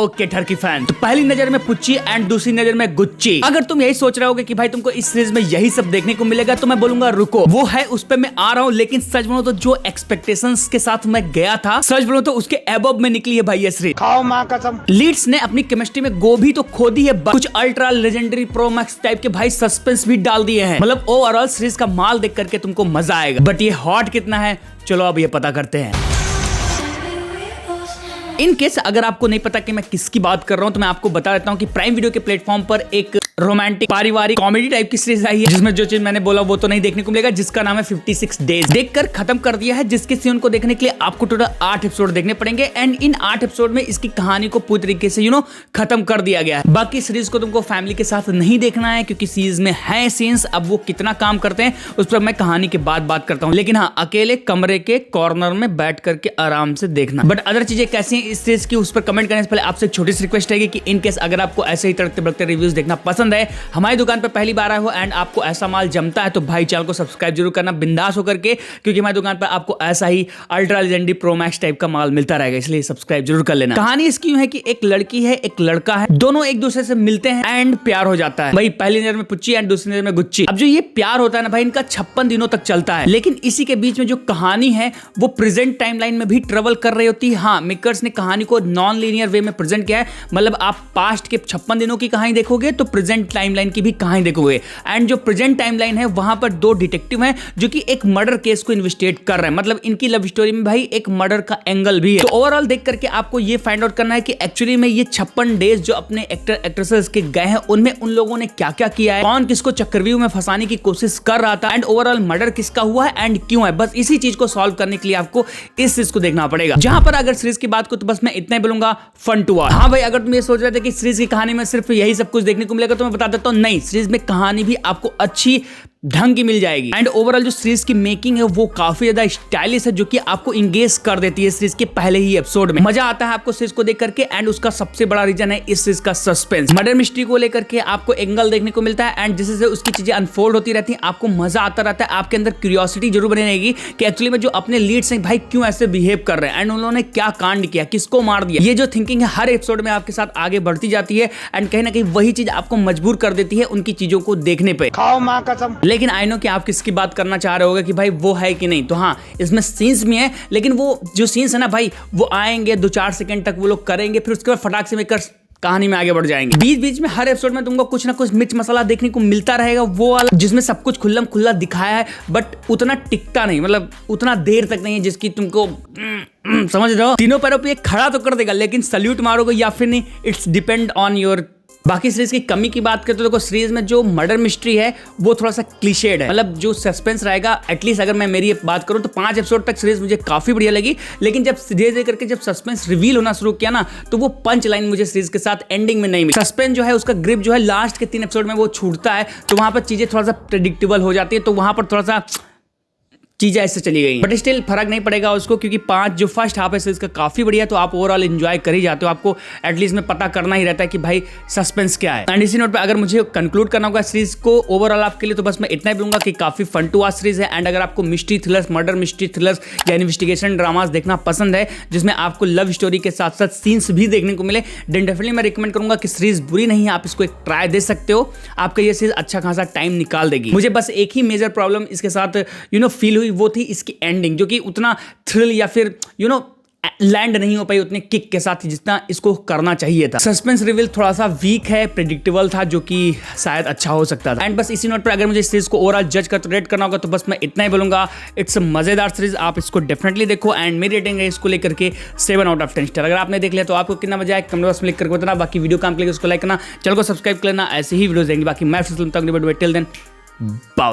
Okay Turkey fan, तो पहली नजर में पुच्ची एंड दूसरी नजर में गुच्ची। अगर तुम यही सोच रहे होगे कि भाई तुमको इस सीरीज में यही सब देखने को मिलेगा, तो मैं बोलूंगा रुको, वो है, उस पे मैं आ रहा हूँ। लेकिन सच बोलो तो जो एक्सपेक्टेशंस के साथ मैं गया था, सच बोलो तो उसके एबव में निकली है भाई ये सीरीज। खाओ मां कसम। लीड्स ने अपनी केमिस्ट्री में गोभी तो खो दी है, कुछ ultra legendary pro max type के भाई सस्पेंस भी डाल दिए हैं। मतलब ओवरऑल सीरीज का माल देख करके तुमको मजा आएगा। बट ये हॉट कितना है, चलो अब ये पता करते हैं। इन केस अगर आपको नहीं पता कि मैं किसकी बात कर रहा हूं, तो मैं आपको बता देता हूं कि प्राइम वीडियो के प्लेटफॉर्म पर एक रोमांटिक पारिवारिक कॉमेडी टाइप की सीरीज आई है, जिसमें जो चीज मैंने बोला वो तो नहीं देखने को मिलेगा, जिसका नाम है 56 डेज। देखकर खत्म कर दिया है, जिसके सीन को देखने के लिए आपको टोटल 8 एपिसोड देखने पड़ेंगे। एंड इन 8 एपिसोड में इसकी कहानी को पूरी तरीके से खत्म कर दिया गया है। बाकी सीरीज को तुमको फैमिली के साथ नहीं देखना है, क्योंकि सीरीज में है सीन्स, अब वो कितना काम करते हैं उस पर मैं कहानी के बाद बात करता हूँ। लेकिन हाँ, अकेले कमरे के कॉर्नर में बैठ करके आराम से देखना। बट अदर चीजें कैसी हैं इस सीरीज की, उस पर कमेंट करने से पहले आपसे छोटी सी रिक्वेस्ट है कि इन केस अगर आपको ऐसे ही तड़कते भड़कते रिव्यूज देखना पसंद है, हमारी दुकान पर पहली बार आए हो एंड आपको ऐसा माल जमता है, तो भाई चैनल को सब्सक्राइब जरूर करना बिंदास होकर के, क्योंकि हमारी दुकान पर आपको ऐसा ही ultra legendary pro max type का माल मिलता रहेगा, इसलिए सब्सक्राइब जरूर कर लेना। कहानी इसकी है कि एक लड़की है, एक लड़का है, दोनों एक दूसरे से मिलते हैं एंड प्यार हो जाता है। भाई पहली नजर में पुच्ची एंड दूसरी नजर में गुच्ची। अब जो ये प्यार होता है ना भाई, इनका 56 दिनों तक चलता है। लेकिन इसी के बीच में जो कहानी है वो प्रेजेंट टाइमलाइन में भी ट्रेवल कर रही होती है। हाँ, मेकर्स ने कहानी को नॉन लीनियर वे में प्रेजेंट किया है। मतलब आप पास्ट के 56 दिनों की कहानी देखोगे तो प्रेजेंट टाइमलाइन की भी कहानी देखोगे। एंड जो प्रेजेंट टाइमलाइन है वहां पर 2 डिटेक्टिव हैं जो कि एक मर्डर केस को इन्वेस्टिगेट कर रहे हैं। मतलब इनकी लव स्टोरी में भाई एक मर्डर का एंगल भी है। तो ओवरऑल देख करके आपको ये फाइंड आउट करना है कि एक्चुअली में ये 56 डेज जो अपने एक्टर एक्ट्रेसेस के गए हैं, उनमें उन लोगों ने क्या क्या किया है, कौन किसको चक्रव्यूह में फंसाने की कोशिश कर रहा था, एंड ओवरऑल मर्डर किसका हुआ है एंड क्यों है। बस इसी चीज को सॉल्व करने के लिए आपको इस चीज को देखना पड़ेगा। जहां पर अगर सीरीज की बात को, तो बस मैं इतना ही बोलूंगा, फन टू वॉच। हाँ भाई, अगर तुम ये सोच रहे थे कि सीरीज की कहानी में सिर्फ यही सब कुछ देखने को मिलेगा, तो मैं बता देता हूं, नहीं, सीरीज में कहानी भी आपको अच्छी ढंग की मिल जाएगी। एंड ओवरऑल जो सीरीज की मेकिंग है वो काफी ज्यादा स्टाइलिश है, जो कि आपको इंगेज कर देती है सीरीज के पहले ही एपिसोड में। मजा आता है आपको सीरीज को देख करके। एंड उसका सबसे बड़ा रीजन है इस सीरीज का सस्पेंस। मर्डर मिस्ट्री को लेकर के आपको एंगल देखने को मिलता है, एंड जैसे जैसे उसकी चीजें अनफोल्ड होती रहती है, आपको मजा आता रहता है। आपके अंदर क्यूरियोसिटी जरूर बनी रहेगी कि एक्चुअली में जो अपने लीड्स हैं भाई क्यों ऐसे बिहेव कर रहे हैं, एंड उन्होंने क्या कांड किया, किसको मार दिया। ये जो थिंकिंग है हर एपिसोड में आपके साथ आगे बढ़ती जाती है, एंड कहीं ना कहीं वही चीज आपको मजबूर कर देती है उनकी चीजों को देखने पे। खाओ मां कसम। लेकिन आई नो कि आप किसकी बात करना चाह रहे होगे कि भाई वो है कि नहीं। तो हाँ, इसमें सीन्स भी हैं, लेकिन वो जो सीन्स है ना भाई, वो आएंगे 2-4 सेकंड तक वो लोग करेंगे, फिर उसके बाद फटाक से मेकर कहानी में आगे बढ़ जाएंगे। बीच बीच में हर एपिसोड में तुमको कुछ ना कुछ मिर्च मसाला देखने को मिलता रहेगा, वो वाला जिसमें सब कुछ खुल्लम खुल्ला दिखाया है, बट उतना टिकता नहीं, मतलब उतना देर तक नहीं है जिसकी तुमको समझ रहे हो। तीनों पैरों पे खड़ा तो कर देगा, लेकिन सल्यूट मारोगे या फिर नहीं, इट्स डिपेंड ऑन योर। बाकी सीरीज की कमी की बात करें तो देखो, सीरीज में जो मर्डर मिस्ट्री है वो थोड़ा सा क्लीशेड है। मतलब जो सस्पेंस रहेगा, एटलीस्ट अगर मैं मेरी बात करूं तो 5 एपिसोड तक सीरीज मुझे काफी बढ़िया लगी। लेकिन जब धीरे धीरे करके जब सस्पेंस रिवील होना शुरू किया ना, तो वो पंच लाइन मुझे सीरीज के साथ एंडिंग में नहीं मिली। सस्पेंस जो है उसका ग्रिप जो है लास्ट के 3 एपिसोड में वो छूटता है, तो वहां पर चीजें थोड़ा सा प्रेडिक्टेबल हो जाती है, तो वहां पर थोड़ा सा चीजें ऐसे चली गई। बट स्टिल फर्क नहीं पड़ेगा उसको, क्योंकि 5 जो फर्स्ट हाफ है सीरीज का काफी बढ़िया, तो आप ओवरऑल एंजॉय कर ही जाते हो। आपको एटलीस्ट में पता करना ही रहता है कि भाई सस्पेंस क्या है। एंड इसी नोट पे अगर मुझे कंक्लूड करना होगा सीरीज को ओवरऑल आपके लिए, तो बस मैं इतना ही बोलूंगा कि काफी फन टू वॉच सीरीज है। एंड अगर आपको mystery thrillers, murder mystery thrillers या इन्वेस्टिगेशन ड्रामास देखना पसंद है, जिसमें आपको लव स्टोरी के साथ साथ सीन्स भी देखने को मिले, देन डेफिनेटली मैं रिकमेंड करूंगा कि सीरीज बुरी नहीं है, आप इसको एक ट्राई दे सकते हो। आपका ये सीरीज अच्छा खासा टाइम निकाल देगी। मुझे बस एक ही मेजर प्रॉब्लम इसके साथ फील हुई, वो थी इसकी एंडिंग, जो कि उतना थ्रिल या फिर लैंड नहीं हो पाई उतने किक के साथ जितना इसको करना चाहिए था। सस्पेंस रिवील थोड़ा सा वीक है, प्रेडिक्टेबल था, जो कि शायद अच्छा हो सकता था। एंड बस इसी नोट पर अगर मुझे इस सीरीज को ओवरऑल जज कर रेट करना होगा, तो बस मैं इतना ही बोलूंगा, इट्स अ मजेदार सीरीज, आप इसको डेफिनेटली देखो। एंड मेरी रेटिंग है इसको लेकर के 7 आउट ऑफ 10 स्टार। अगर आपने देख लिया तो आपको कितना मजा आया कमेंट बॉक्स में लिख करके बताना। बाकी वीडियो काम के लिए उसको लाइक करना, चैनल को सब्सक्राइब करना, ऐसे ही वीडियोस देंगे। बाकी मैं फिर मिलता हूं, टिल देन बाय।